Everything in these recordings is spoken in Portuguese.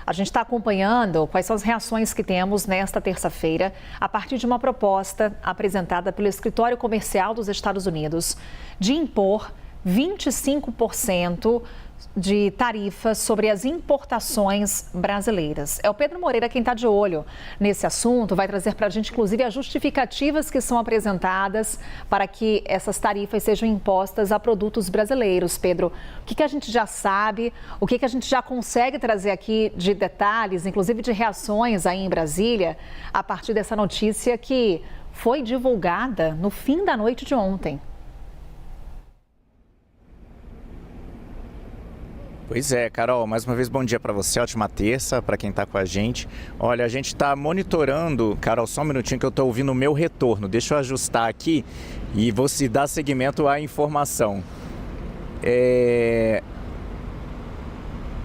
A gente está acompanhando quais são as reações que temos nesta terça-feira, a partir de uma proposta apresentada pelo Escritório Comercial dos Estados Unidos de impor 25% de tarifas sobre as importações brasileiras. É o Pedro Moreira quem está de olho nesse assunto, vai trazer para a gente, inclusive, as justificativas que são apresentadas para que essas tarifas sejam impostas a produtos brasileiros. Pedro, o que a gente já sabe, o que a gente já consegue trazer aqui de detalhes, inclusive de reações aí em Brasília, a partir dessa notícia que foi divulgada no fim da noite de ontem? Pois é, Carol, mais uma vez bom dia para você, ótima terça, para quem está com a gente. Olha, a gente está monitorando, Carol, só um minutinho que eu estou ouvindo o meu retorno, deixa eu ajustar aqui e vou se dar seguimento à informação.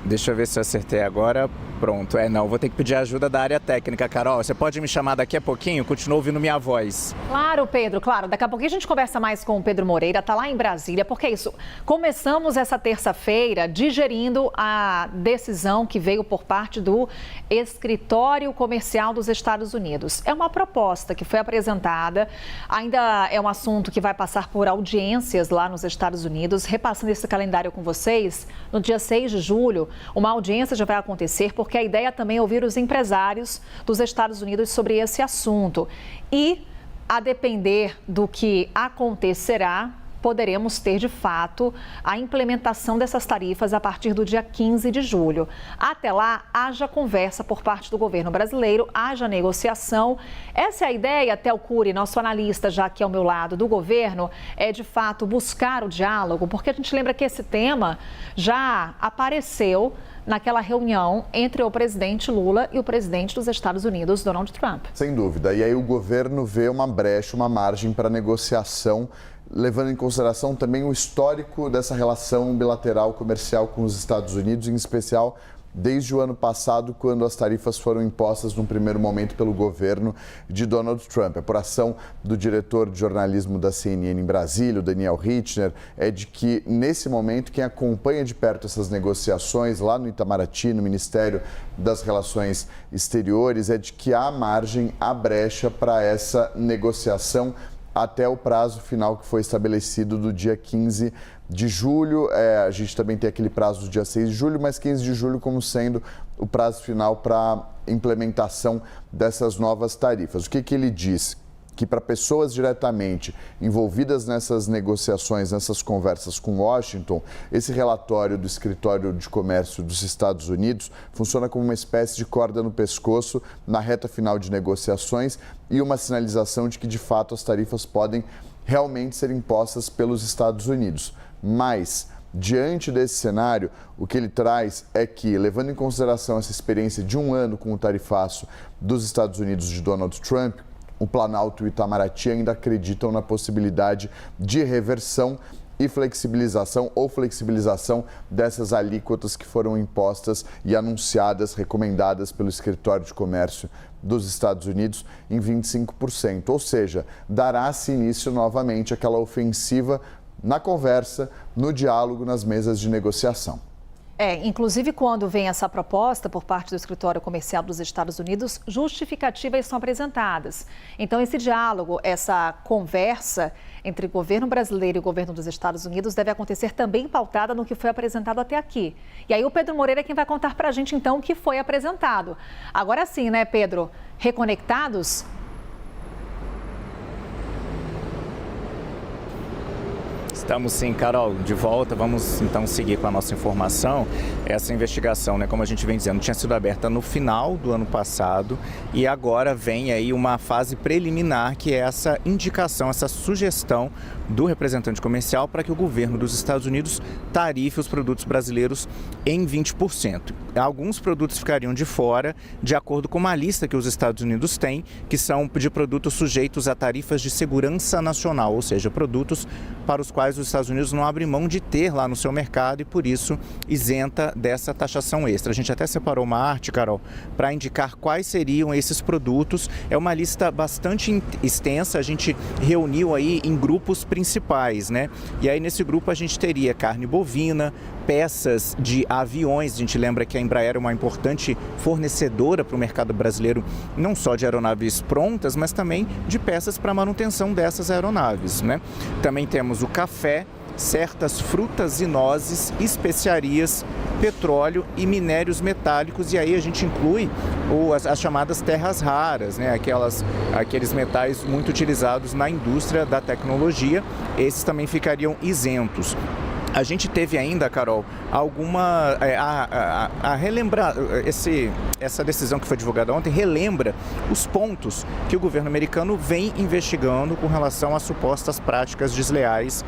Deixa eu ver se eu acertei agora. Pronto, não, vou ter que pedir ajuda da área técnica, Carol. Você pode me chamar daqui a pouquinho? Continuo ouvindo minha voz. Claro, Pedro, claro. Daqui a pouquinho a gente conversa mais com o Pedro Moreira, tá lá em Brasília, porque é isso. Começamos essa terça-feira digerindo a decisão que veio por parte do Escritório Comercial dos Estados Unidos. É uma proposta que foi apresentada, ainda é um assunto que vai passar por audiências lá nos Estados Unidos. Repassando esse calendário com vocês, no dia 6 de julho, uma audiência já vai acontecer, porque a ideia também é ouvir os empresários dos Estados Unidos sobre esse assunto. E, a depender do que acontecerá, poderemos ter, de fato, a implementação dessas tarifas a partir do dia 15 de julho. Até lá, haja conversa por parte do governo brasileiro, haja negociação. Essa é a ideia, Theo Cury, nosso analista já aqui ao meu lado do governo, é, de fato, buscar o diálogo, porque a gente lembra que esse tema já apareceu naquela reunião entre o presidente Lula e o presidente dos Estados Unidos, Donald Trump. Sem dúvida. E aí o governo vê uma brecha, uma margem para negociação, levando em consideração também o histórico dessa relação bilateral comercial com os Estados Unidos, em especial desde o ano passado, quando as tarifas foram impostas num primeiro momento pelo governo de Donald Trump. A apuração do diretor de jornalismo da CNN em Brasília, o Daniel Richtner, é de que, nesse momento, quem acompanha de perto essas negociações lá no Itamaraty, no Ministério das Relações Exteriores, é de que há margem, há brecha para essa negociação até o prazo final que foi estabelecido do dia 15 de julho. A gente também tem aquele prazo do dia 6 de julho, mas 15 de julho como sendo o prazo final para implementação dessas novas tarifas. O que ele diz? Que para pessoas diretamente envolvidas nessas negociações, nessas conversas com Washington, esse relatório do Escritório de Comércio dos Estados Unidos funciona como uma espécie de corda no pescoço na reta final de negociações e uma sinalização de que, de fato, as tarifas podem realmente ser impostas pelos Estados Unidos. Mas, diante desse cenário, o que ele traz é que, levando em consideração essa experiência de um ano com o tarifaço dos Estados Unidos de Donald Trump, o Planalto e o Itamaraty ainda acreditam na possibilidade de reversão e flexibilização dessas alíquotas que foram impostas e anunciadas, recomendadas pelo Escritório de Comércio dos Estados Unidos em 25%. Ou seja, dará-se início novamente àquela ofensiva na conversa, no diálogo, nas mesas de negociação. Inclusive quando vem essa proposta por parte do Escritório Comercial dos Estados Unidos, justificativas são apresentadas. Então, esse diálogo, essa conversa entre o governo brasileiro e o governo dos Estados Unidos deve acontecer também pautada no que foi apresentado até aqui. E aí o Pedro Moreira é quem vai contar pra gente, então, o que foi apresentado. Agora sim, né, Pedro? Reconectados? Estamos sim, Carol, de volta. Vamos então seguir com a nossa informação. Essa investigação, como a gente vem dizendo, tinha sido aberta no final do ano passado e agora vem aí uma fase preliminar, que é essa indicação, essa sugestão do representante comercial para que o governo dos Estados Unidos tarife os produtos brasileiros em 20%. Alguns produtos ficariam de fora, de acordo com uma lista que os Estados Unidos têm, que são de produtos sujeitos a tarifas de segurança nacional, ou seja, produtos para os quais quais os Estados Unidos não abrem mão de ter lá no seu mercado e, por isso, isenta dessa taxação extra. A gente até separou uma arte, Carol, para indicar quais seriam esses produtos. É uma lista bastante extensa, a gente reuniu aí em grupos principais, né? E aí nesse grupo a gente teria carne bovina, peças de aviões. A gente lembra que a Embraer é uma importante fornecedora para o mercado brasileiro, não só de aeronaves prontas, mas também de peças para manutenção dessas aeronaves, né? Também temos o café, certas frutas e nozes, especiarias, petróleo e minérios metálicos, e aí a gente inclui as chamadas terras raras, né? Aqueles metais muito utilizados na indústria da tecnologia, esses também ficariam isentos. A gente teve ainda, Carol, alguma a relembrar, essa decisão que foi divulgada ontem relembra os pontos que o governo americano vem investigando com relação às supostas práticas desleais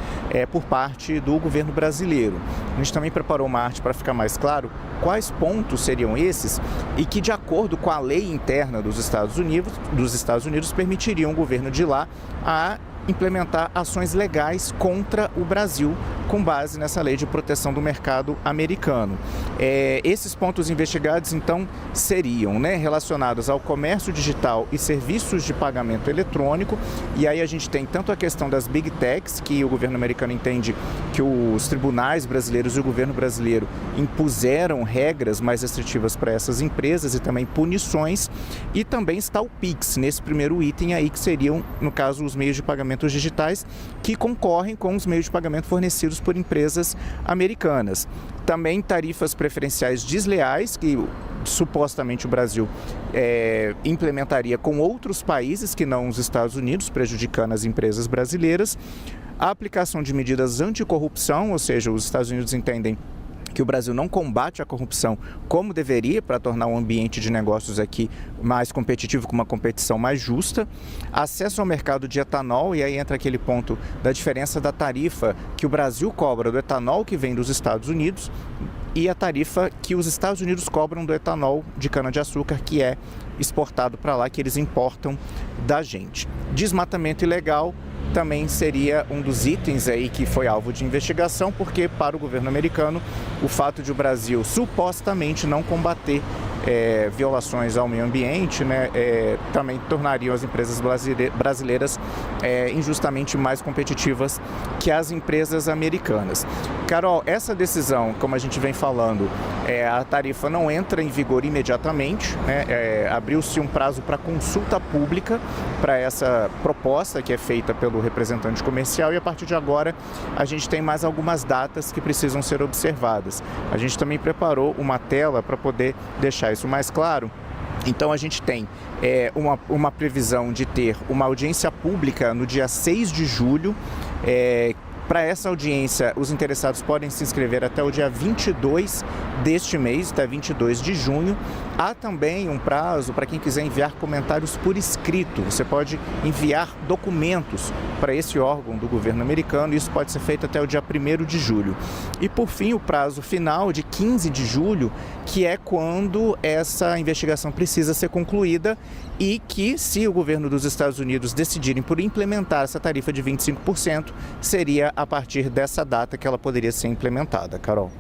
por parte do governo brasileiro. A gente também preparou uma arte para ficar mais claro quais pontos seriam esses e que, de acordo com a lei interna dos Estados Unidos permitiriam o governo de lá a implementar ações legais contra o Brasil, com base nessa lei de proteção do mercado americano. Esses pontos investigados, então, seriam, né, relacionados ao comércio digital e serviços de pagamento eletrônico, e aí a gente tem tanto a questão das Big Techs, que o governo americano entende que os tribunais brasileiros e o governo brasileiro impuseram regras mais restritivas para essas empresas e também punições, e também está o Pix, nesse primeiro item aí, que seriam, no caso, os meios de pagamento digitais que concorrem com os meios de pagamento fornecidos por empresas americanas. Também tarifas preferenciais desleais que supostamente o Brasil implementaria com outros países que não os Estados Unidos, prejudicando as empresas brasileiras. A aplicação de medidas anticorrupção, ou seja, os Estados Unidos entendem que o Brasil não combate a corrupção como deveria para tornar o ambiente de negócios aqui mais competitivo, com uma competição mais justa. Acesso ao mercado de etanol, e aí entra aquele ponto da diferença da tarifa que o Brasil cobra do etanol que vem dos Estados Unidos e a tarifa que os Estados Unidos cobram do etanol de cana-de-açúcar que é exportado para lá, que eles importam da gente. Desmatamento ilegal também seria um dos itens aí que foi alvo de investigação, porque para o governo americano o fato de o Brasil supostamente não combater violações ao meio ambiente, né, também tornariam as empresas brasileiras injustamente mais competitivas que as empresas americanas. Carol, essa decisão, como a gente vem falando, a tarifa não entra em vigor imediatamente, né, abriu-se um prazo para consulta pública para essa proposta que é feita pelo representante comercial, e a partir de agora a gente tem mais algumas datas que precisam ser observadas. A gente também preparou uma tela para poder deixar isso mais claro. Então a gente tem uma previsão de ter uma audiência pública no dia 6 de julho. Para essa audiência, os interessados podem se inscrever até o dia 22 deste mês, até 22 de junho. Há também um prazo para quem quiser enviar comentários por escrito. Você pode enviar documentos para esse órgão do governo americano, e isso pode ser feito até o dia 1º de julho. E, por fim, o prazo final de 15 de julho, que é quando essa investigação precisa ser concluída e que, se o governo dos Estados Unidos decidirem por implementar essa tarifa de 25%, seria a partir dessa data que ela poderia ser implementada. Carol.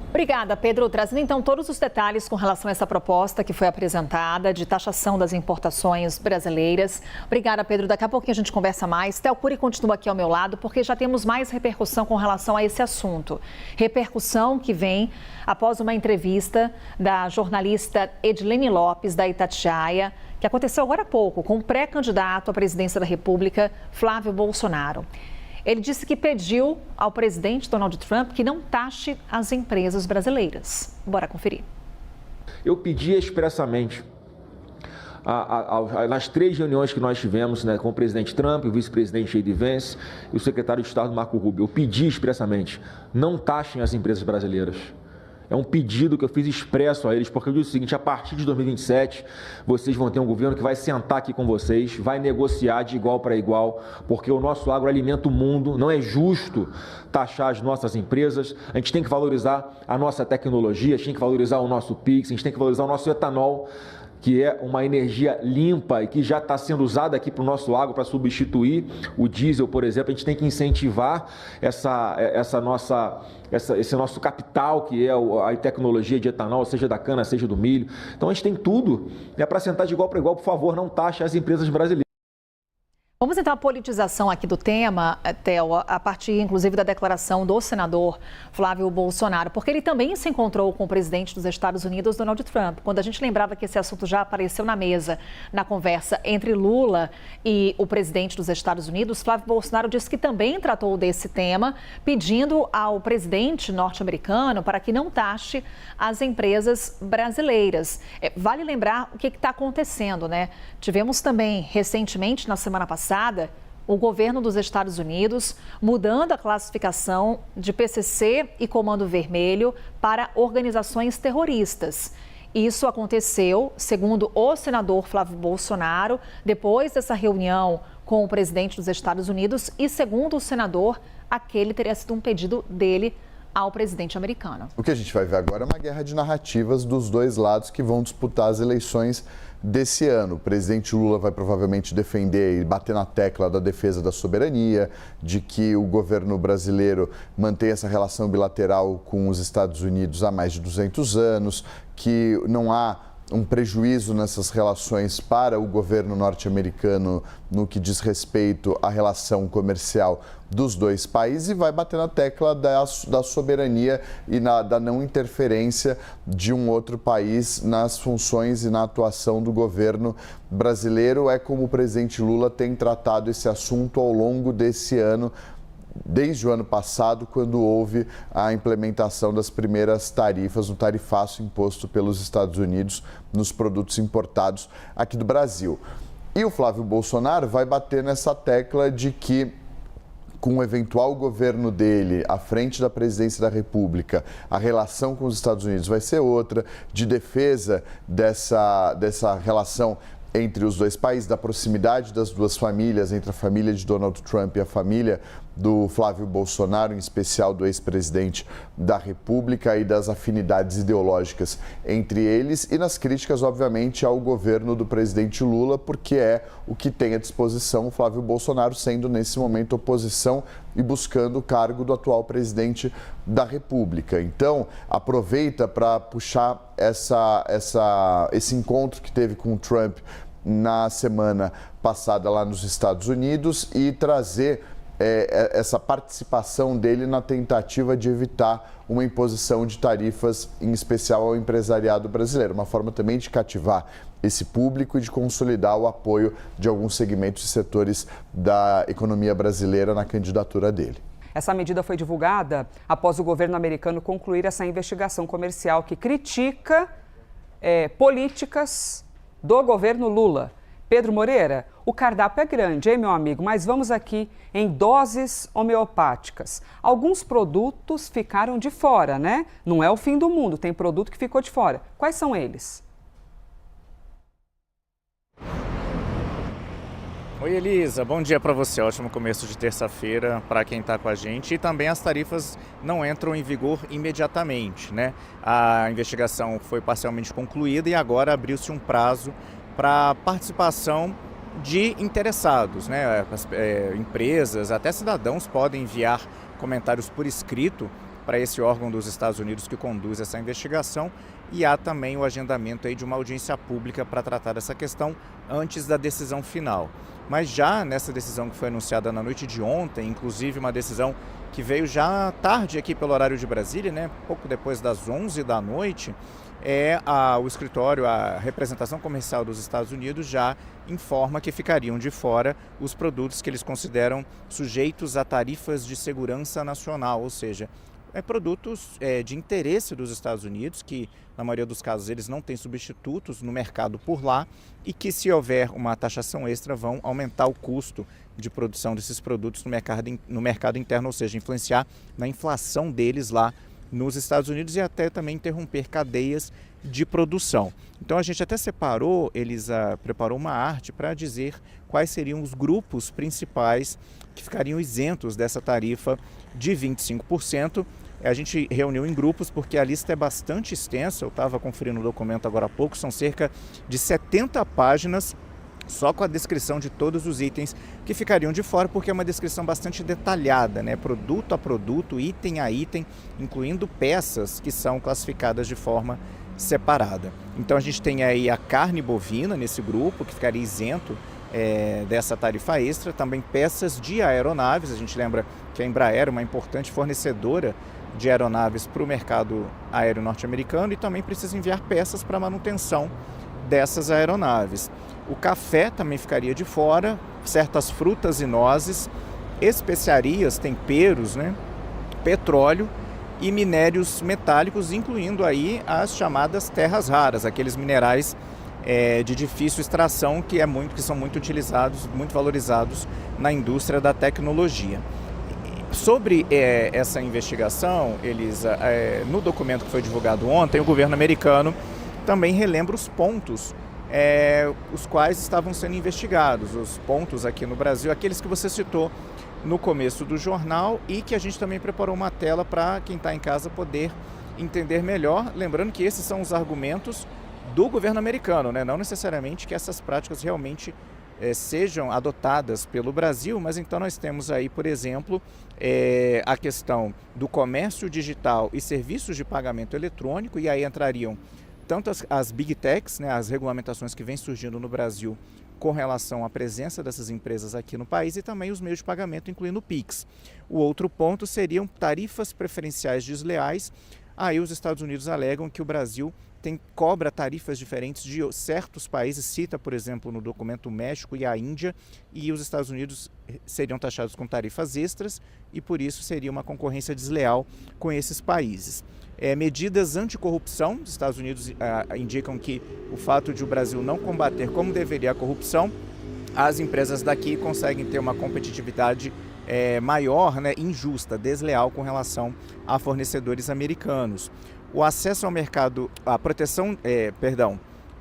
Obrigada, Pedro. Trazendo então todos os detalhes com relação a essa proposta que foi apresentada de taxação das importações brasileiras. Obrigada, Pedro. Daqui a pouquinho a gente conversa mais. Théo Cury continua aqui ao meu lado porque já temos mais repercussão com relação a esse assunto. Repercussão que vem após uma entrevista da jornalista Edilene Lopes, da Itatiaia, que aconteceu agora há pouco com o pré-candidato à presidência da República, Flávio Bolsonaro. Ele disse que pediu ao presidente Donald Trump que não taxe as empresas brasileiras. Bora conferir. Eu pedi expressamente, nas 3 reuniões que nós tivemos, né, com o presidente Trump, o vice-presidente J.D. Vance e o secretário de Estado Marco Rubio, eu pedi expressamente, não taxem as empresas brasileiras. É um pedido que eu fiz expresso a eles, porque eu disse o seguinte: a partir de 2027, vocês vão ter um governo que vai sentar aqui com vocês, vai negociar de igual para igual, porque o nosso agro alimenta o mundo, não é justo taxar as nossas empresas, a gente tem que valorizar a nossa tecnologia, a gente tem que valorizar o nosso Pix, a gente tem que valorizar o nosso etanol. que é uma energia limpa e que já está sendo usada aqui para o nosso agro para substituir o diesel, por exemplo. A gente tem que incentivar esse nosso capital, que é a tecnologia de etanol, seja da cana, seja do milho. Então a gente tem tudo para sentar de igual para igual. Por favor, não taxe as empresas brasileiras. Vamos entrar na politização aqui do tema, Theo, a partir, inclusive, da declaração do senador Flávio Bolsonaro, porque ele também se encontrou com o presidente dos Estados Unidos, Donald Trump. Quando a gente lembrava que esse assunto já apareceu na mesa, na conversa entre Lula e o presidente dos Estados Unidos, Flávio Bolsonaro disse que também tratou desse tema, pedindo ao presidente norte-americano para que não taxe as empresas brasileiras. Vale lembrar o que está acontecendo, né? Tivemos também, recentemente, na semana passada, o governo dos Estados Unidos mudando a classificação de PCC e Comando Vermelho para organizações terroristas. Isso aconteceu, segundo o senador Flávio Bolsonaro, depois dessa reunião com o presidente dos Estados Unidos e, segundo o senador, aquele teria sido um pedido dele ao presidente americano. O que a gente vai ver agora é uma guerra de narrativas dos dois lados que vão disputar as eleições desse ano. O presidente Lula vai provavelmente defender e bater na tecla da defesa da soberania, de que o governo brasileiro mantém essa relação bilateral com os Estados Unidos há mais de 200 anos, que não há um prejuízo nessas relações para o governo norte-americano no que diz respeito à relação comercial dos dois países, e vai bater na tecla da soberania e da não interferência de um outro país nas funções e na atuação do governo brasileiro. É como o presidente Lula tem tratado esse assunto ao longo desse ano, desde o ano passado, quando houve a implementação das primeiras tarifas, no tarifaço imposto pelos Estados Unidos nos produtos importados aqui do Brasil. E o Flávio Bolsonaro vai bater nessa tecla de que, com o eventual governo dele à frente da presidência da República, a relação com os Estados Unidos vai ser outra, de defesa dessa relação entre os dois países, da proximidade das duas famílias, entre a família de Donald Trump e a família do Flávio Bolsonaro, em especial do ex-presidente da República, e das afinidades ideológicas entre eles, e nas críticas, obviamente, ao governo do presidente Lula, porque é o que tem à disposição o Flávio Bolsonaro, sendo nesse momento oposição e buscando o cargo do atual presidente da República. Então, aproveita para puxar esse encontro que teve com o Trump na semana passada lá nos Estados Unidos e trazer essa participação dele na tentativa de evitar uma imposição de tarifas, em especial ao empresariado brasileiro. Uma forma também de cativar esse público e de consolidar o apoio de alguns segmentos e setores da economia brasileira na candidatura dele. Essa medida foi divulgada após o governo americano concluir essa investigação comercial que critica políticas do governo Lula. Pedro Moreira, o cardápio é grande, hein, meu amigo? Mas vamos aqui em doses homeopáticas. Alguns produtos ficaram de fora, né? Não é o fim do mundo, tem produto que ficou de fora. Quais são eles? Oi, Elisa, bom dia para você, ótimo começo de terça-feira para quem está com a gente. E também as tarifas não entram em vigor imediatamente, né? A investigação foi parcialmente concluída e agora abriu-se um prazo para participação de interessados, né? Empresas, até cidadãos podem enviar comentários por escrito para esse órgão dos Estados Unidos que conduz essa investigação, e há também o agendamento aí de uma audiência pública para tratar dessa questão antes da decisão final. Mas já nessa decisão que foi anunciada na noite de ontem, inclusive uma decisão que veio já tarde aqui pelo horário de Brasília, né? Pouco depois das 11 da noite, o escritório, a representação comercial dos Estados Unidos já informa que ficariam de fora os produtos que eles consideram sujeitos a tarifas de segurança nacional, ou seja, produtos de interesse dos Estados Unidos, que na maioria dos casos eles não têm substitutos no mercado por lá, e que, se houver uma taxação extra, vão aumentar o custo de produção desses produtos no mercado interno, ou seja, influenciar na inflação deles lá nos Estados Unidos e até também interromper cadeias de produção. Então a gente até separou, Elisa preparou uma arte para dizer quais seriam os grupos principais que ficariam isentos dessa tarifa de 25%. a gente reuniu em grupos porque a lista é bastante extensa, eu estava conferindo o documento agora há pouco, são cerca de 70 páginas só com a descrição de todos os itens que ficariam de fora, porque é uma descrição bastante detalhada, né? Produto a produto, item a item, incluindo peças que são classificadas de forma separada. Então a gente tem aí a carne bovina nesse grupo, que ficaria isento dessa tarifa extra, também peças de aeronaves. A gente lembra que a Embraer é uma importante fornecedora de aeronaves para o mercado aéreo norte-americano e também precisa enviar peças para manutenção dessas aeronaves. O café também ficaria de fora, certas frutas e nozes, especiarias, temperos, né? Petróleo e minérios metálicos, incluindo aí as chamadas terras raras, aqueles minerais de difícil extração que são muito utilizados, muito valorizados na indústria da tecnologia. Sobre essa investigação, Elisa, no documento que foi divulgado ontem, o governo americano também relembra os pontos os quais estavam sendo investigados, os pontos aqui no Brasil, aqueles que você citou no começo do jornal e que a gente também preparou uma tela para quem está em casa poder entender melhor, lembrando que esses são os argumentos do governo americano, né? Não necessariamente que essas práticas realmente sejam adotadas pelo Brasil, mas então nós temos aí, por exemplo, a questão do comércio digital e serviços de pagamento eletrônico, e aí entrariam tanto as Big Techs, né, as regulamentações que vêm surgindo no Brasil com relação à presença dessas empresas aqui no país e também os meios de pagamento, incluindo o Pix. O outro ponto seriam tarifas preferenciais desleais. Aí os Estados Unidos alegam que o Brasil cobra tarifas diferentes de certos países, cita, por exemplo, no documento o México e a Índia, e os Estados Unidos seriam taxados com tarifas extras e por isso seria uma concorrência desleal com esses países. Medidas anticorrupção, os Estados Unidos indicam que o fato de o Brasil não combater como deveria a corrupção, as empresas daqui conseguem ter uma competitividade maior, né, injusta, desleal com relação a fornecedores americanos. O acesso ao mercado, a proteção,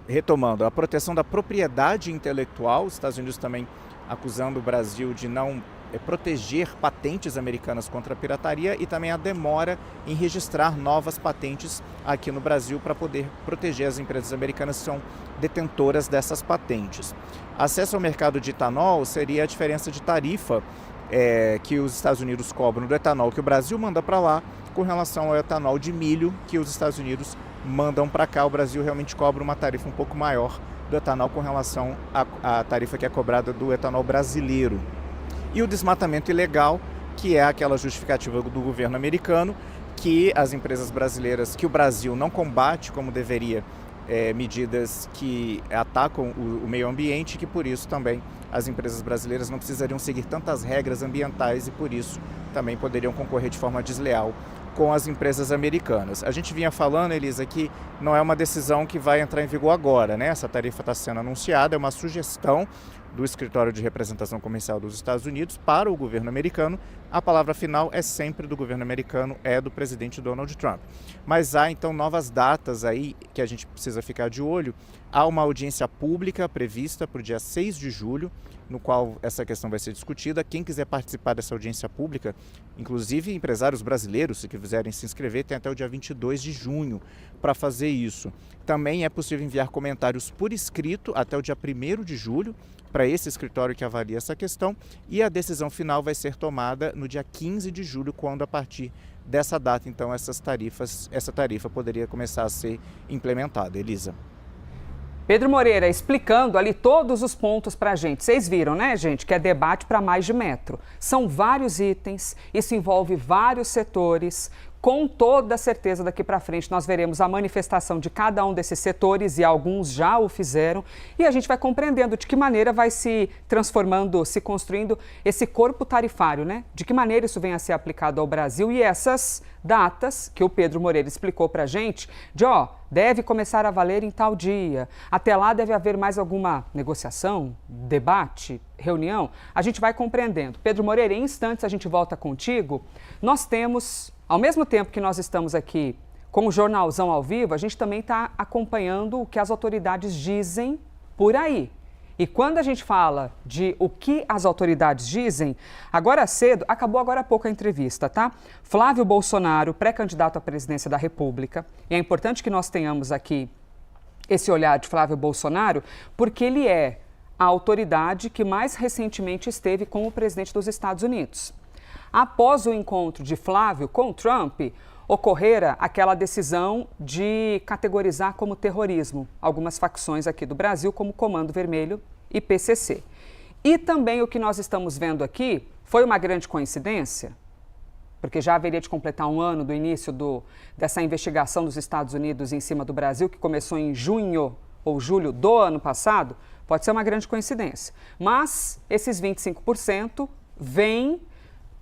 retomando, a proteção da propriedade intelectual, os Estados Unidos também acusando o Brasil de não proteger patentes americanas contra a pirataria e também a demora em registrar novas patentes aqui no Brasil para poder proteger as empresas americanas que são detentoras dessas patentes. Acesso ao mercado de etanol seria a diferença de tarifa que os Estados Unidos cobram do etanol que o Brasil manda para lá com relação ao etanol de milho que os Estados Unidos mandam para cá. O Brasil realmente cobra uma tarifa um pouco maior do etanol com relação à tarifa que é cobrada do etanol brasileiro. E o desmatamento ilegal, que é aquela justificativa do governo americano, que as empresas brasileiras, que o Brasil não combate como deveria, medidas que atacam o meio ambiente, que por isso também as empresas brasileiras não precisariam seguir tantas regras ambientais e por isso também poderiam concorrer de forma desleal com as empresas americanas. A gente vinha falando, Elisa, que não é uma decisão que vai entrar em vigor agora, né? Essa tarifa está sendo anunciada, é uma sugestão do Escritório de Representação Comercial dos Estados Unidos para o governo americano. A palavra final é sempre do governo americano, é do presidente Donald Trump. Mas há então novas datas aí que a gente precisa ficar de olho. Há uma audiência pública prevista para o dia 6 de julho, no qual essa questão vai ser discutida. Quem quiser participar dessa audiência pública, inclusive empresários brasileiros, se quiserem se inscrever, tem até o dia 22 de junho para fazer isso. Também é possível enviar comentários por escrito até o dia 1º de julho, para esse escritório que avalia essa questão, e a decisão final vai ser tomada no dia 15 de julho, quando a partir dessa data, então, essa tarifa poderia começar a ser implementada. Elisa. Pedro Moreira explicando ali todos os pontos para a gente. Vocês viram, né, gente, que é debate para mais de metro. São vários itens, isso envolve vários setores. Com toda certeza, daqui para frente, nós veremos a manifestação de cada um desses setores e alguns já o fizeram. E a gente vai compreendendo de que maneira vai se transformando, se construindo esse corpo tarifário, né? De que maneira isso vem a ser aplicado ao Brasil e essas datas que o Pedro Moreira explicou para a gente, deve começar a valer em tal dia. Até lá deve haver mais alguma negociação, debate, reunião. A gente vai compreendendo. Pedro Moreira, em instantes a gente volta contigo. Nós temos... Ao mesmo tempo que nós estamos aqui com o Jornalzão ao vivo, a gente também está acompanhando o que as autoridades dizem por aí. E quando a gente fala de o que as autoridades dizem, agora cedo, acabou agora há pouco a entrevista, tá? Flávio Bolsonaro, pré-candidato à presidência da República, e é importante que nós tenhamos aqui esse olhar de Flávio Bolsonaro, porque ele é a autoridade que mais recentemente esteve com o presidente dos Estados Unidos. Após o encontro de Flávio com Trump, ocorrera aquela decisão de categorizar como terrorismo algumas facções aqui do Brasil, como Comando Vermelho e PCC. E também o que nós estamos vendo aqui foi uma grande coincidência, porque já haveria de completar um ano do início dessa investigação dos Estados Unidos em cima do Brasil, que começou em junho ou julho do ano passado, pode ser uma grande coincidência. Mas esses 25% vêm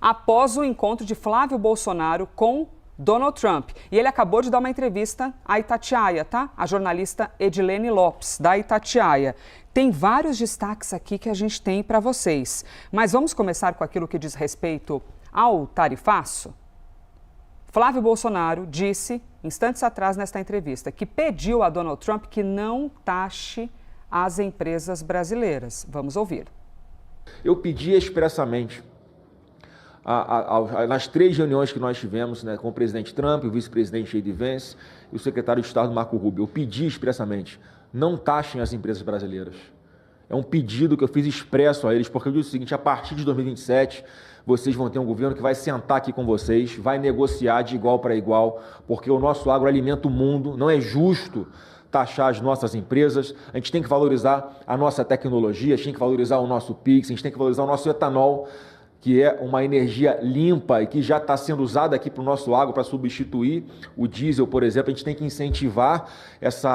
após o encontro de Flávio Bolsonaro com Donald Trump. E ele acabou de dar uma entrevista à Itatiaia, tá? A jornalista Edilene Lopes, da Itatiaia. Tem vários destaques aqui que a gente tem para vocês. Mas vamos começar com aquilo que diz respeito ao tarifaço? Flávio Bolsonaro disse, instantes atrás nesta entrevista, que pediu a Donald Trump que não taxe as empresas brasileiras. Vamos ouvir. Eu pedi expressamente, nas 3 reuniões que nós tivemos, né, com o presidente Trump, o vice-presidente J.D. Vance e o secretário de Estado Marco Rubio, eu pedi expressamente, não taxem as empresas brasileiras. É um pedido que eu fiz expresso a eles, porque eu disse o seguinte, a partir de 2027, vocês vão ter um governo que vai sentar aqui com vocês, vai negociar de igual para igual, porque o nosso agro alimenta o mundo, não é justo taxar as nossas empresas, a gente tem que valorizar a nossa tecnologia, a gente tem que valorizar o nosso PIX, a gente tem que valorizar o nosso etanol, que é uma energia limpa e que já está sendo usada aqui para o nosso agro para substituir o diesel, por exemplo. A gente tem que incentivar esse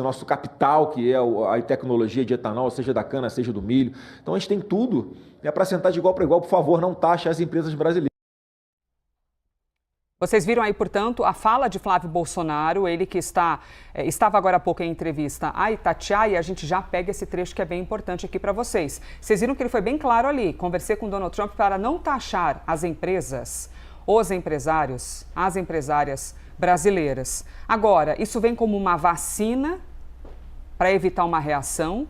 nosso capital, que é a tecnologia de etanol, seja da cana, seja do milho. Então a gente tem tudo para sentar de igual para igual. Por favor, não taxe as empresas brasileiras. Vocês viram aí, portanto, a fala de Flávio Bolsonaro, ele que estava agora há pouco em entrevista à Itatiaia, e a gente já pega esse trecho que é bem importante aqui para vocês. Vocês viram que ele foi bem claro ali, conversei com Donald Trump para não taxar as empresas, os empresários, as empresárias brasileiras. Agora, isso vem como uma vacina para evitar uma reação?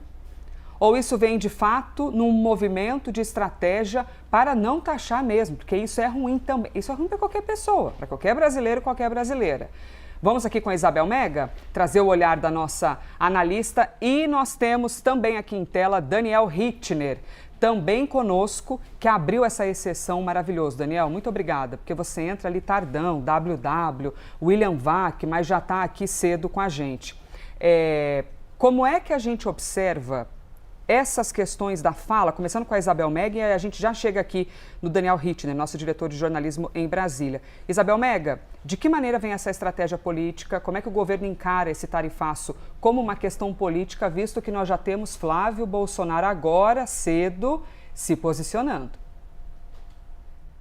Ou isso vem, de fato, num movimento de estratégia para não taxar mesmo? Porque isso é ruim também. Isso é ruim para qualquer pessoa, para qualquer brasileiro, qualquer brasileira. Vamos aqui com a Isabel Mega, trazer o olhar da nossa analista. E nós temos também aqui em tela Daniel Richtner, também conosco, que abriu essa exceção maravilhosa. Daniel, muito obrigada, porque você entra ali tardão, WW, William Vac, mas já está aqui cedo com a gente. Como é que a gente observa essas questões da fala, começando com a Isabel Mega, e a gente já chega aqui no Daniel Richtner, nosso diretor de jornalismo em Brasília. Isabel Mega, de que maneira vem essa estratégia política? Como é que o governo encara esse tarifaço como uma questão política, visto que nós já temos Flávio Bolsonaro agora, cedo, se posicionando?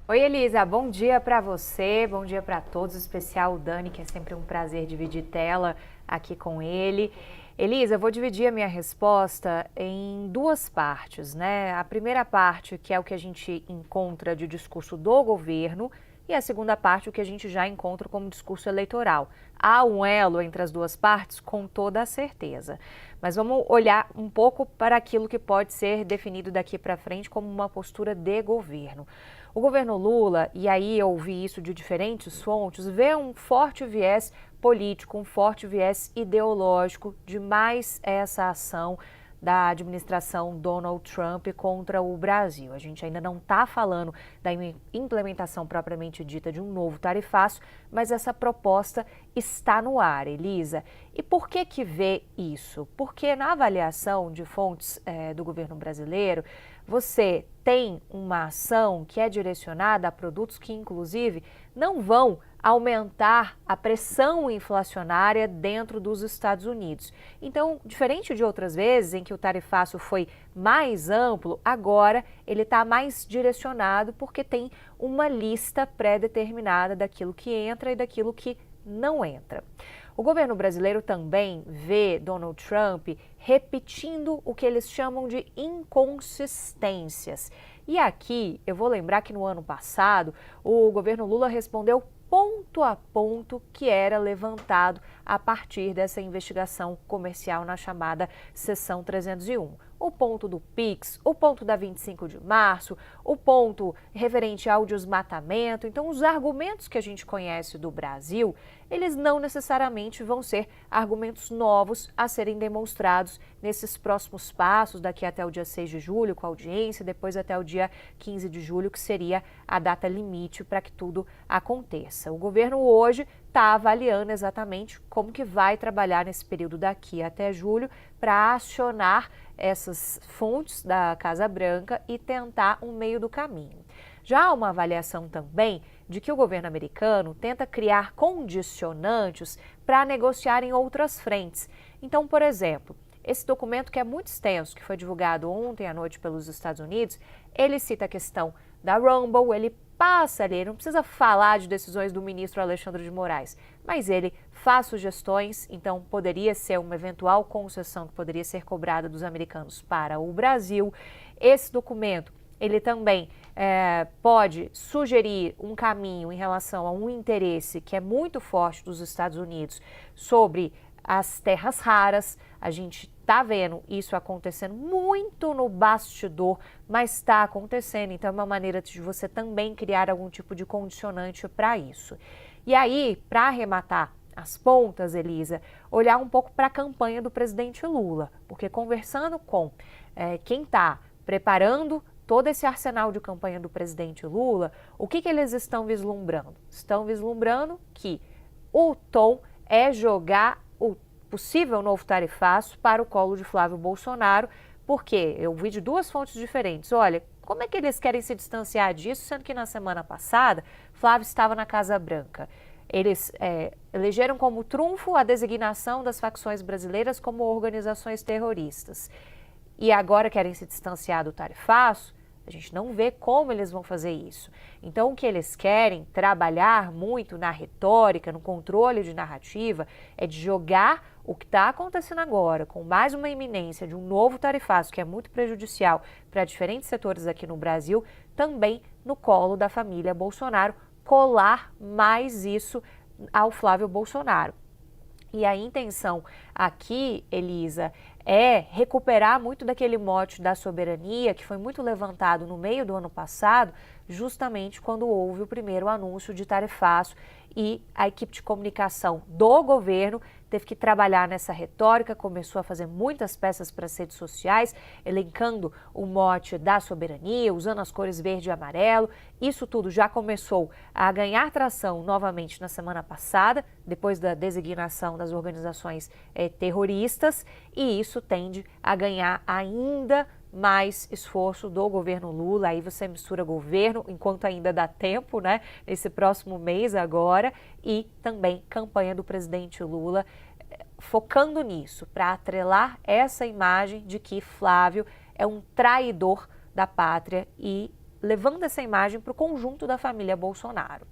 Oi, Elisa, bom dia para você, bom dia para todos, em especial o Dani, que é sempre um prazer dividir tela aqui com ele. Elisa, eu vou dividir a minha resposta em 2 partes, né? A primeira parte, que é o que a gente encontra de discurso do governo, e a segunda parte, o que a gente já encontra como discurso eleitoral. Há um elo entre as 2 partes, com toda a certeza. Mas vamos olhar um pouco para aquilo que pode ser definido daqui para frente como uma postura de governo. O governo Lula, e aí eu ouvi isso de diferentes fontes, vê um forte viés político, um forte viés ideológico de mais essa ação da administração Donald Trump contra o Brasil. A gente ainda não está falando da implementação propriamente dita de um novo tarifaço, mas essa proposta está no ar, Elisa. E por que vê isso? Porque na avaliação de fontes do governo brasileiro, você tem uma ação que é direcionada a produtos que, inclusive, não vão aumentar a pressão inflacionária dentro dos Estados Unidos. Então, diferente de outras vezes em que o tarifaço foi mais amplo, agora ele está mais direcionado porque tem uma lista pré-determinada daquilo que entra e daquilo que não entra. O governo brasileiro também vê Donald Trump repetindo o que eles chamam de inconsistências. E aqui, eu vou lembrar que no ano passado, o governo Lula respondeu ponto a ponto que era levantado a partir dessa investigação comercial na chamada Seção 301. O ponto do Pix, o ponto da 25 de março, o ponto referente ao desmatamento. Então, os argumentos que a gente conhece do Brasil, eles não necessariamente vão ser argumentos novos a serem demonstrados nesses próximos passos, daqui até o dia 6 de julho, com a audiência, depois até o dia 15 de julho, que seria a data limite para que tudo aconteça. O governo hoje está avaliando exatamente como que vai trabalhar nesse período daqui até julho para acionar essas fontes da Casa Branca e tentar um meio do caminho. Já há uma avaliação também de que o governo americano tenta criar condicionantes para negociar em outras frentes. Então, por exemplo, esse documento que é muito extenso, que foi divulgado ontem à noite pelos Estados Unidos, ele cita a questão da Rumble, ele passa ali, não precisa falar de decisões do ministro Alexandre de Moraes, mas ele faz sugestões, então poderia ser uma eventual concessão que poderia ser cobrada dos americanos para o Brasil. Esse documento, ele também pode sugerir um caminho em relação a um interesse que é muito forte dos Estados Unidos sobre as terras raras. A gente está vendo isso acontecendo muito no bastidor, mas está acontecendo. Então, é uma maneira de você também criar algum tipo de condicionante para isso. E aí, para arrematar as pontas, Elisa, olhar um pouco para a campanha do presidente Lula, porque conversando com quem está preparando todo esse arsenal de campanha do presidente Lula, o que eles estão vislumbrando? Estão vislumbrando que o tom é jogar o possível novo tarifaço para o colo de Flávio Bolsonaro, porque eu vi de duas fontes diferentes. Olha, como é que eles querem se distanciar disso, sendo que na semana passada Flávio estava na Casa Branca? Eles elegeram como trunfo a designação das facções brasileiras como organizações terroristas. E agora querem se distanciar do tarifaço? A gente não vê como eles vão fazer isso. Então, o que eles querem trabalhar muito na retórica, no controle de narrativa, é de jogar o que está acontecendo agora, com mais uma iminência de um novo tarifaço, que é muito prejudicial para diferentes setores aqui no Brasil, também no colo da família Bolsonaro, colar mais isso ao Flávio Bolsonaro. E a intenção aqui, Elisa, é recuperar muito daquele mote da soberania que foi muito levantado no meio do ano passado, justamente quando houve o primeiro anúncio de tarifaço e a equipe de comunicação do governo teve que trabalhar nessa retórica, começou a fazer muitas peças para as redes sociais, elencando o mote da soberania, usando as cores verde e amarelo. Isso tudo já começou a ganhar tração novamente na semana passada, depois da designação das organizações terroristas, e isso tende a ganhar ainda mais esforço do governo Lula. Aí você mistura governo, enquanto ainda dá tempo, né? Nesse próximo mês agora, e também campanha do presidente Lula, focando nisso, para atrelar essa imagem de que Flávio é um traidor da pátria e levando essa imagem para o conjunto da família Bolsonaro.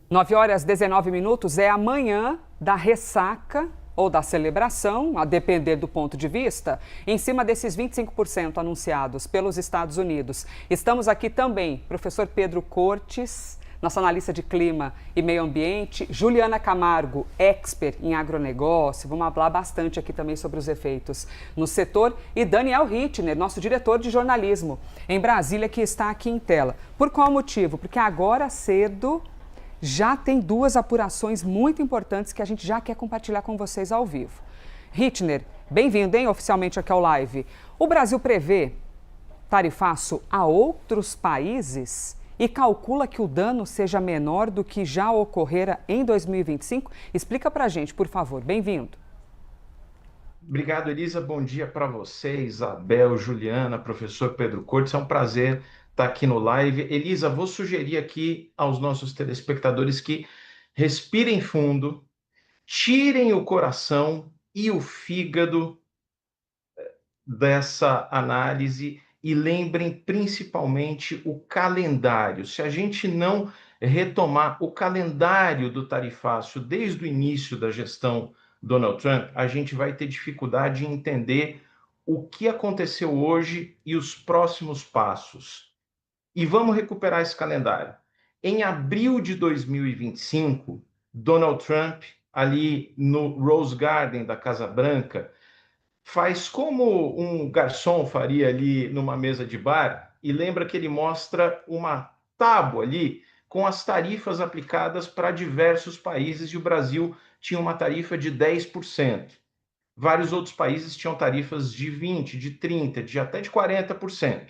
9h19 é a manhã da ressaca ou da celebração, a depender do ponto de vista, em cima desses 25% anunciados pelos Estados Unidos. Estamos aqui também, professor Pedro Cortes, nossa analista de clima e meio ambiente, Juliana Camargo, expert em agronegócio, vamos falar bastante aqui também sobre os efeitos no setor, e Daniel Hittner, nosso diretor de jornalismo em Brasília, que está aqui em tela. Por qual motivo? Porque agora cedo já tem duas apurações muito importantes que a gente já quer compartilhar com vocês ao vivo. Hittner, bem-vindo, hein, oficialmente aqui ao live. O Brasil prevê tarifaço a outros países e calcula que o dano seja menor do que já ocorrera em 2025? Explica pra gente, por favor. Bem-vindo. Obrigado, Elisa. Bom dia para você, Isabel, Juliana, professor Pedro Cortes. É um prazer estar aqui no live. Elisa, vou sugerir aqui aos nossos telespectadores que respirem fundo, tirem o coração e o fígado dessa análise e lembrem principalmente o calendário. Se a gente não retomar o calendário do tarifaço desde o início da gestão Donald Trump, a gente vai ter dificuldade em entender o que aconteceu hoje e os próximos passos. E vamos recuperar esse calendário. Em abril de 2025, Donald Trump, ali no Rose Garden da Casa Branca, faz como um garçom faria ali numa mesa de bar e lembra que ele mostra uma tábua ali com as tarifas aplicadas para diversos países e o Brasil tinha uma tarifa de 10%. Vários outros países tinham tarifas de 20%, de 30%, de até de 40%.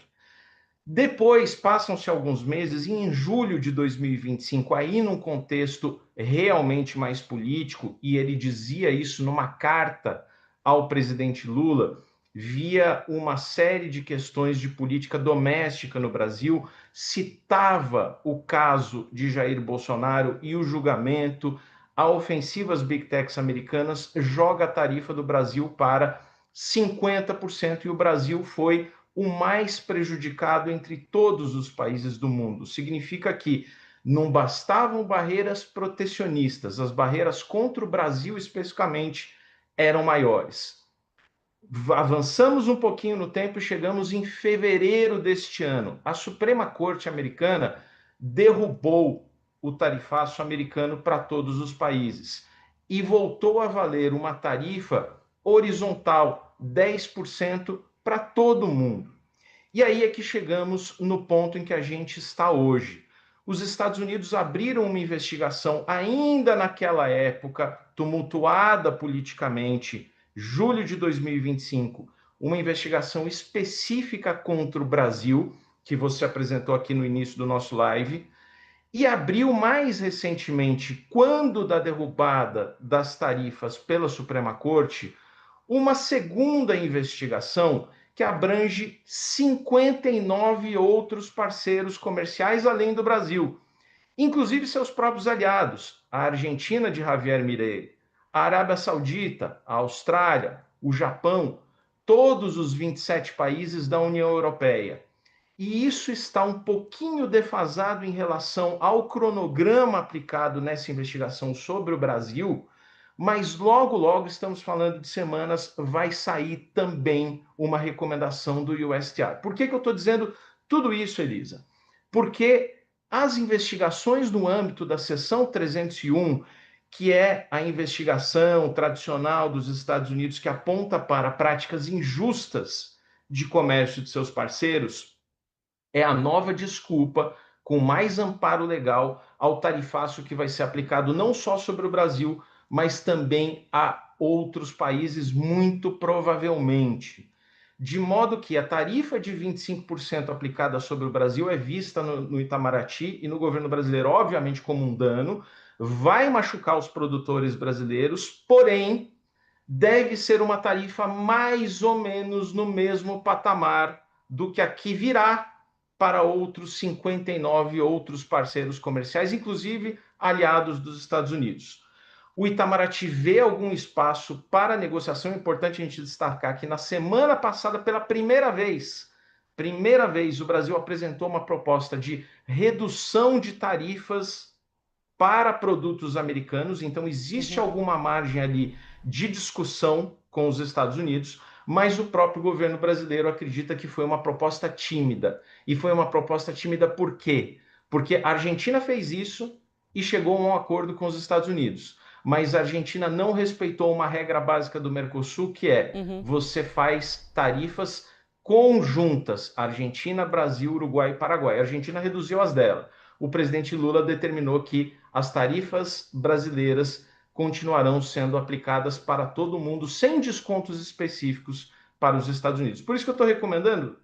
Depois, passam-se alguns meses, e em julho de 2025, aí num contexto realmente mais político, e ele dizia isso numa carta ao presidente Lula, via uma série de questões de política doméstica no Brasil, citava o caso de Jair Bolsonaro e o julgamento, a ofensiva às Big Techs americanas joga a tarifa do Brasil para 50%, e o Brasil foi o mais prejudicado entre todos os países do mundo. Significa que não bastavam barreiras protecionistas, as barreiras contra o Brasil especificamente eram maiores. Avançamos um pouquinho no tempo e chegamos em fevereiro deste ano. A Suprema Corte americana derrubou o tarifaço americano para todos os países e voltou a valer uma tarifa horizontal, 10%, para todo mundo. E aí é que chegamos no ponto em que a gente está hoje. Os Estados Unidos abriram uma investigação ainda naquela época, tumultuada politicamente, julho de 2025, uma investigação específica contra o Brasil, que você apresentou aqui no início do nosso live, e abriu mais recentemente, quando da derrubada das tarifas pela Suprema Corte, uma segunda investigação que abrange 59 outros parceiros comerciais além do Brasil, inclusive seus próprios aliados, a Argentina de Javier Milei, a Arábia Saudita, a Austrália, o Japão, todos os 27 países da União Europeia. E isso está um pouquinho defasado em relação ao cronograma aplicado nessa investigação sobre o Brasil, mas logo, logo, estamos falando de semanas, vai sair também uma recomendação do USTR. Por que eu estou dizendo tudo isso, Elisa? Porque as investigações no âmbito da seção 301, que é a investigação tradicional dos Estados Unidos que aponta para práticas injustas de comércio de seus parceiros, é a nova desculpa com mais amparo legal ao tarifaço que vai ser aplicado não só sobre o Brasil, mas também a outros países, muito provavelmente. De modo que a tarifa de 25% aplicada sobre o Brasil é vista no Itamaraty e no governo brasileiro, obviamente, como um dano, vai machucar os produtores brasileiros, porém, deve ser uma tarifa mais ou menos no mesmo patamar do que aqui virá para outros 59 outros parceiros comerciais, inclusive aliados dos Estados Unidos. O Itamaraty vê algum espaço para negociação. É importante a gente destacar que na semana passada, pela primeira vez, o Brasil apresentou uma proposta de redução de tarifas para produtos americanos. Então, existe alguma margem ali de discussão com os Estados Unidos, mas o próprio governo brasileiro acredita que foi uma proposta tímida. E foi uma proposta tímida por quê? Porque a Argentina fez isso e chegou a um acordo com os Estados Unidos. Mas a Argentina não respeitou uma regra básica do Mercosul, que é você faz tarifas conjuntas, Argentina, Brasil, Uruguai e Paraguai. A Argentina reduziu as dela. O presidente Lula determinou que as tarifas brasileiras continuarão sendo aplicadas para todo mundo, sem descontos específicos para os Estados Unidos. Por isso que eu estou recomendando,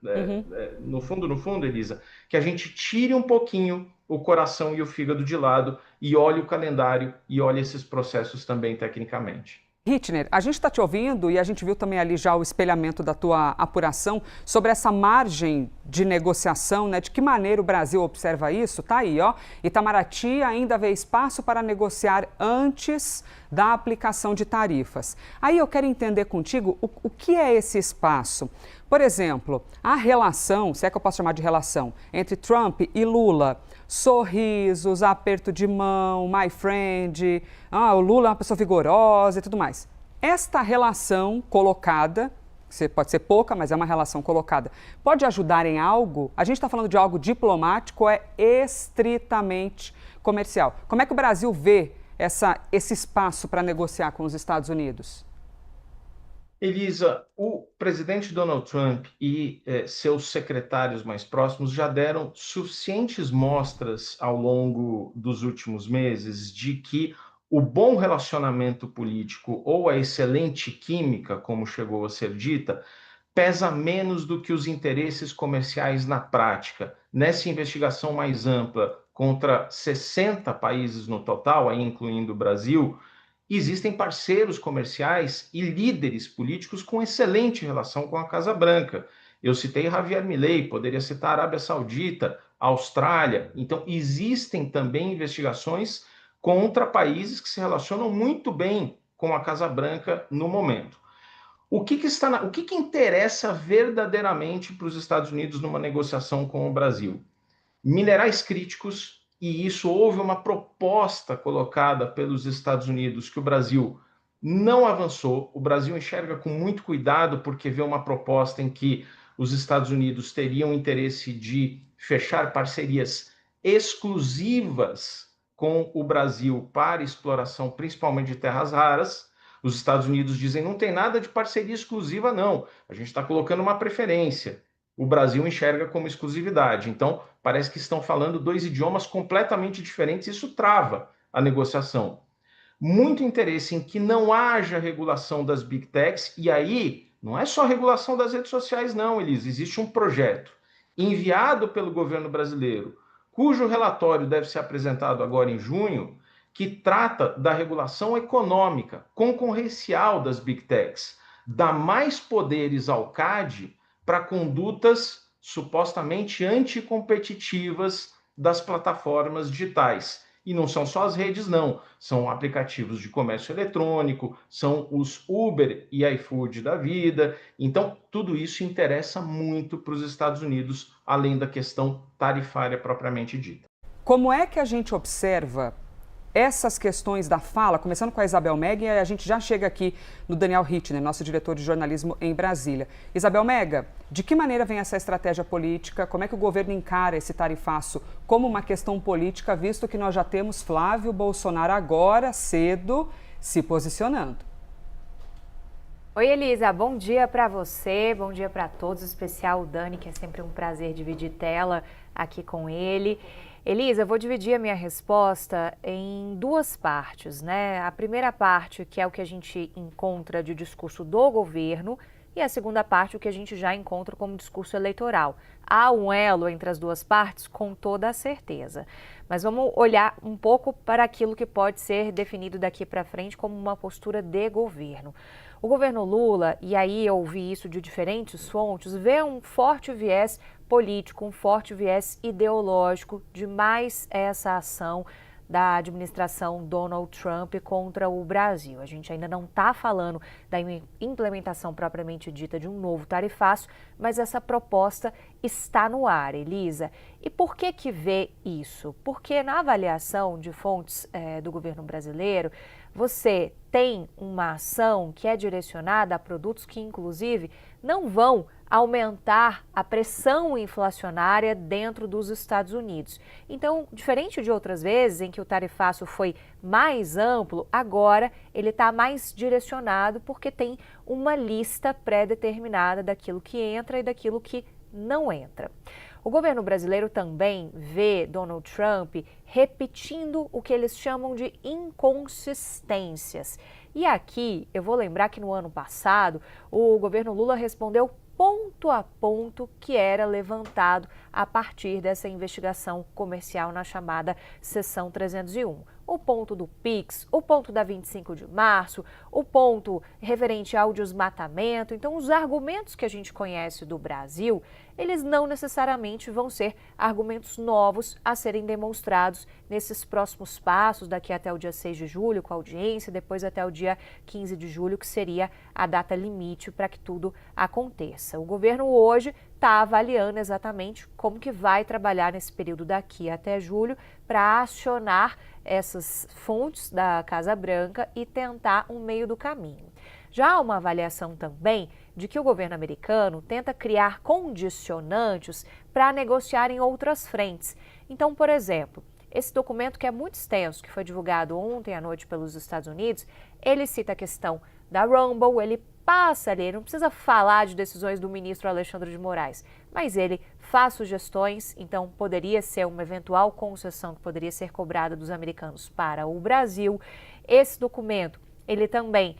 no fundo, Elisa, que a gente tire um pouquinho o coração e o fígado de lado e olhe o calendário e olhe esses processos também tecnicamente. Hittner, a gente está te ouvindo e a gente viu também ali já o espelhamento da tua apuração sobre essa margem de negociação, né? De que maneira o Brasil observa isso? Tá aí, ó. Itamaraty ainda vê espaço para negociar antes da aplicação de tarifas. Aí eu quero entender contigo o que é esse espaço. Por exemplo, a relação, se é que eu posso chamar de relação, entre Trump e Lula, sorrisos, aperto de mão, my friend, o Lula é uma pessoa vigorosa e tudo mais. Esta relação colocada, pode ser pouca, mas é uma relação colocada. Pode ajudar em algo? A gente está falando de algo diplomático ou é estritamente comercial? Como é que o Brasil vê esse espaço para negociar com os Estados Unidos? Elisa, o presidente Donald Trump e seus secretários mais próximos já deram suficientes mostras ao longo dos últimos meses de que o bom relacionamento político ou a excelente química, como chegou a ser dita, pesa menos do que os interesses comerciais na prática. Nessa investigação mais ampla contra 60 países no total, aí incluindo o Brasil, existem parceiros comerciais e líderes políticos com excelente relação com a Casa Branca. Eu citei Javier Milei, poderia citar a Arábia Saudita, a Austrália. Então, existem também investigações contra países que se relacionam muito bem com a Casa Branca no momento. O que interessa verdadeiramente para os Estados Unidos numa negociação com o Brasil? Minerais críticos, e isso houve uma proposta colocada pelos Estados Unidos que o Brasil não avançou. O Brasil enxerga com muito cuidado porque vê uma proposta em que os Estados Unidos teriam interesse de fechar parcerias exclusivas com o Brasil para exploração, principalmente de terras raras. Os Estados Unidos dizem, não tem nada de parceria exclusiva, não. A gente está colocando uma preferência. O Brasil enxerga como exclusividade. Então, parece que estão falando dois idiomas completamente diferentes. Isso trava a negociação. Muito interesse em que não haja regulação das Big Techs. E aí, não é só regulação das redes sociais, não, Elisa. Existe um projeto enviado pelo governo brasileiro, cujo relatório deve ser apresentado agora em junho, que trata da regulação econômica, concorrencial das Big Techs, dá mais poderes ao CAD para condutas supostamente anticompetitivas das plataformas digitais. E não são só as redes, não. São aplicativos de comércio eletrônico, são os Uber e iFood da vida. Então, tudo isso interessa muito para os Estados Unidos, além da questão tarifária propriamente dita. Como é que a gente observa essas questões da fala, começando com a Isabel Mega, e a gente já chega aqui no Daniel Hittner, nosso diretor de jornalismo em Brasília. Isabel Mega, de que maneira vem essa estratégia política? Como é que o governo encara esse tarifaço como uma questão política, visto que nós já temos Flávio Bolsonaro agora, cedo, se posicionando? Oi, Elisa, bom dia para você, bom dia para todos, em especial o Dani, que é sempre um prazer dividir tela aqui com ele. Elisa, eu vou dividir a minha resposta em duas partes, né? A primeira parte, que é o que a gente encontra de discurso do governo, e a segunda parte, o que a gente já encontra como discurso eleitoral. Há um elo entre as duas partes, com toda a certeza. Mas vamos olhar um pouco para aquilo que pode ser definido daqui para frente como uma postura de governo. O governo Lula, e aí eu ouvi isso de diferentes fontes, vê um forte viés político, um forte viés ideológico de mais essa ação da administração Donald Trump contra o Brasil. A gente ainda não está falando da implementação propriamente dita de um novo tarifaço, mas essa proposta está no ar, Elisa. E por que vê isso? Porque na avaliação de fontes do governo brasileiro, você tem uma ação que é direcionada a produtos que, inclusive, não vão aumentar a pressão inflacionária dentro dos Estados Unidos. Então, diferente de outras vezes em que o tarifaço foi mais amplo, agora ele está mais direcionado porque tem uma lista pré-determinada daquilo que entra e daquilo que não entra. O governo brasileiro também vê Donald Trump repetindo o que eles chamam de inconsistências. E aqui, eu vou lembrar que no ano passado, o governo Lula respondeu ponto a ponto que era levantado a partir dessa investigação comercial na chamada Seção 301. O ponto do PIX, o ponto da 25 de março, o ponto referente ao desmatamento. Então, os argumentos que a gente conhece do Brasil, eles não necessariamente vão ser argumentos novos a serem demonstrados nesses próximos passos, daqui até o dia 6 de julho, com a audiência, depois até o dia 15 de julho, que seria a data limite para que tudo aconteça. O governo hoje está avaliando exatamente como que vai trabalhar nesse período daqui até julho para acionar essas fontes da Casa Branca e tentar um meio do caminho. Já há uma avaliação também de que o governo americano tenta criar condicionantes para negociar em outras frentes. Então, por exemplo, esse documento, que é muito extenso, que foi divulgado ontem à noite pelos Estados Unidos, ele cita a questão da Rumble, ele passa ali, não precisa falar de decisões do ministro Alexandre de Moraes, mas ele faz sugestões, então poderia ser uma eventual concessão que poderia ser cobrada dos americanos para o Brasil. Esse documento, ele também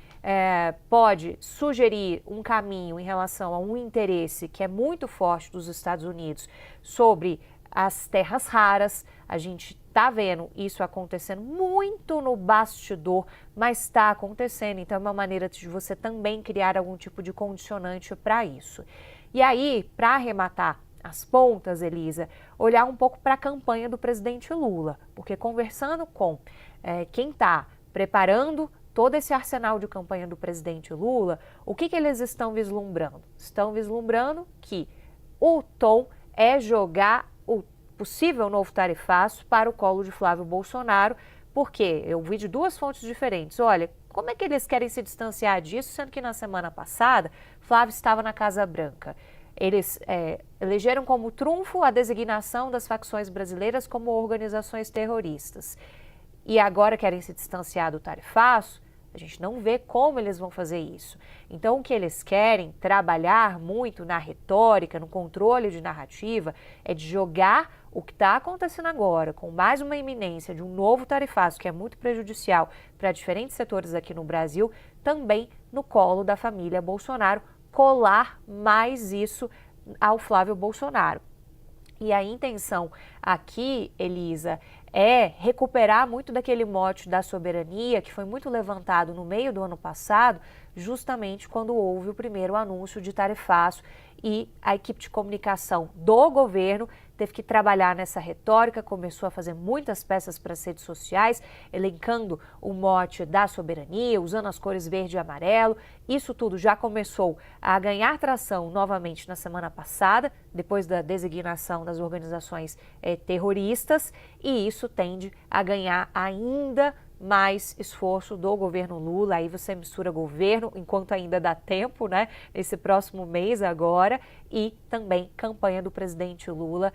pode sugerir um caminho em relação a um interesse que é muito forte dos Estados Unidos sobre as terras raras. A gente está vendo isso acontecendo muito no bastidor, mas está acontecendo, então é uma maneira de você também criar algum tipo de condicionante para isso. E aí, para arrematar as pontas, Elisa, olhar um pouco para a campanha do presidente Lula, porque conversando com quem está preparando todo esse arsenal de campanha do presidente Lula, o que eles estão vislumbrando? Estão vislumbrando que o tom é jogar o possível novo tarifaço para o colo de Flávio Bolsonaro, porque eu vi de duas fontes diferentes. Olha, como é que eles querem se distanciar disso, sendo que na semana passada Flávio estava na Casa Branca? Eles elegeram como trunfo a designação das facções brasileiras como organizações terroristas. E agora querem se distanciar do tarifaço. A gente não vê como eles vão fazer isso. Então, o que eles querem trabalhar muito na retórica, no controle de narrativa, é de jogar o que está acontecendo agora, com mais uma iminência de um novo tarifaço, que é muito prejudicial para diferentes setores aqui no Brasil, também no colo da família Bolsonaro, colar mais isso ao Flávio Bolsonaro. E a intenção aqui, Elisa, é recuperar muito daquele mote da soberania que foi muito levantado no meio do ano passado, justamente quando houve o primeiro anúncio de tarifaço e a equipe de comunicação do governo teve que trabalhar nessa retórica, começou a fazer muitas peças para as redes sociais, elencando o mote da soberania, usando as cores verde e amarelo. Isso tudo já começou a ganhar tração novamente na semana passada, depois da designação das organizações terroristas, e isso tende a ganhar ainda mais esforço do governo Lula. Aí você mistura governo, enquanto ainda dá tempo, né? Esse próximo mês agora, e também campanha do presidente Lula,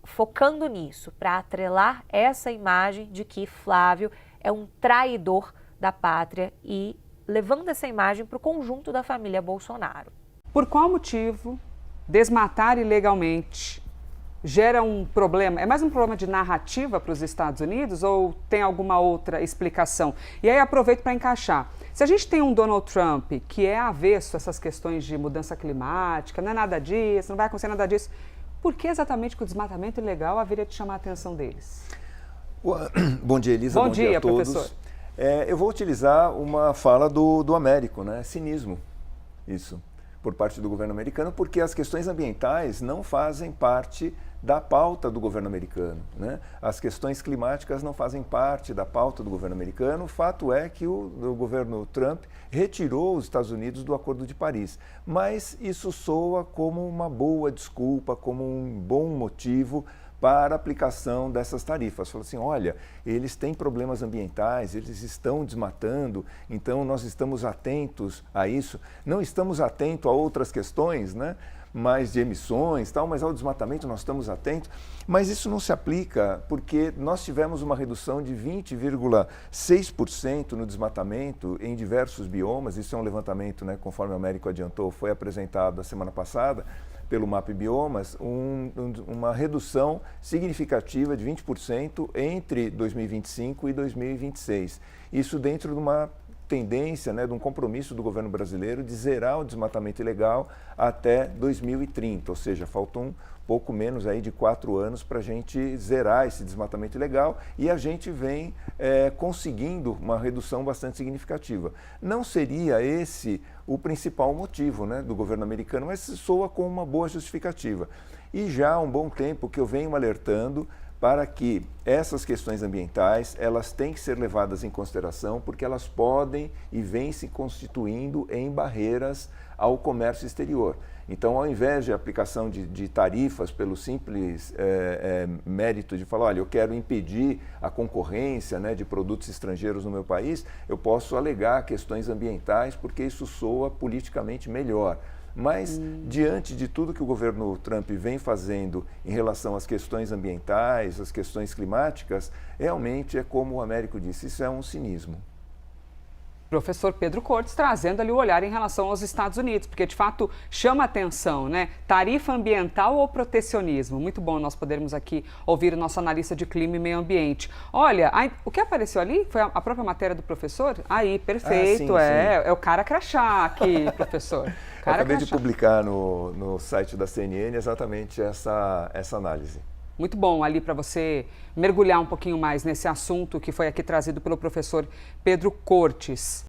focando nisso, para atrelar essa imagem de que Flávio é um traidor da pátria e levando essa imagem para o conjunto da família Bolsonaro. Por qual motivo desmatar ilegalmente gera um problema? É mais um problema de narrativa para os Estados Unidos ou tem alguma outra explicação? E aí aproveito para encaixar. Se a gente tem um Donald Trump que é avesso a essas questões de mudança climática, não é nada disso, não vai acontecer nada disso, por que exatamente que o desmatamento ilegal haveria de chamar a atenção deles? Bom dia, Elisa. Bom dia a todos. Professor. Eu vou utilizar uma fala do Américo, né? Cinismo, isso, por parte do governo americano, porque as questões ambientais não fazem parte da pauta do governo americano, né? As questões climáticas não fazem parte da pauta do governo americano. O fato é que o governo Trump retirou os Estados Unidos do Acordo de Paris, mas isso soa como uma boa desculpa, como um bom motivo para a aplicação dessas tarifas. Falou assim, olha, eles têm problemas ambientais, eles estão desmatando, então nós estamos atentos a isso. Não estamos atentos a outras questões, né? Mais de emissões, tal, mas ao desmatamento nós estamos atentos. Mas isso não se aplica porque nós tivemos uma redução de 20,6% no desmatamento em diversos biomas. Isso é um levantamento, né, conforme o Américo adiantou, foi apresentado a semana passada pelo MAP Biomas, uma redução significativa de 20% entre 2025 e 2026. Isso dentro de uma tendência, né, de um compromisso do governo brasileiro de zerar o desmatamento ilegal até 2030, ou seja, faltam pouco menos aí de 4 anos para a gente zerar esse desmatamento ilegal e a gente vem conseguindo uma redução bastante significativa. Não seria esse o principal motivo, né, do governo americano, mas soa com uma boa justificativa. E já há um bom tempo que eu venho alertando para que essas questões ambientais, elas têm que ser levadas em consideração, porque elas podem e vêm se constituindo em barreiras ao comércio exterior. Então, ao invés de aplicação de tarifas pelo simples mérito de falar, olha, eu quero impedir a concorrência, né, de produtos estrangeiros no meu país, eu posso alegar questões ambientais porque isso soa politicamente melhor. Mas, diante de tudo que o governo Trump vem fazendo em relação às questões ambientais, às questões climáticas, realmente é como o Américo disse, isso é um cinismo. Professor Pedro Cortes trazendo ali o olhar em relação aos Estados Unidos, porque de fato chama atenção, né? Tarifa ambiental ou protecionismo? Muito bom nós podermos aqui ouvir o nosso analista de clima e meio ambiente. Olha, o que apareceu ali foi a própria matéria do professor? Aí, perfeito, sim. É o cara crachá aqui, professor. Cara acabei crachá. de publicar no site da CNN exatamente essa análise. Muito bom ali para você mergulhar um pouquinho mais nesse assunto que foi aqui trazido pelo professor Pedro Cortes.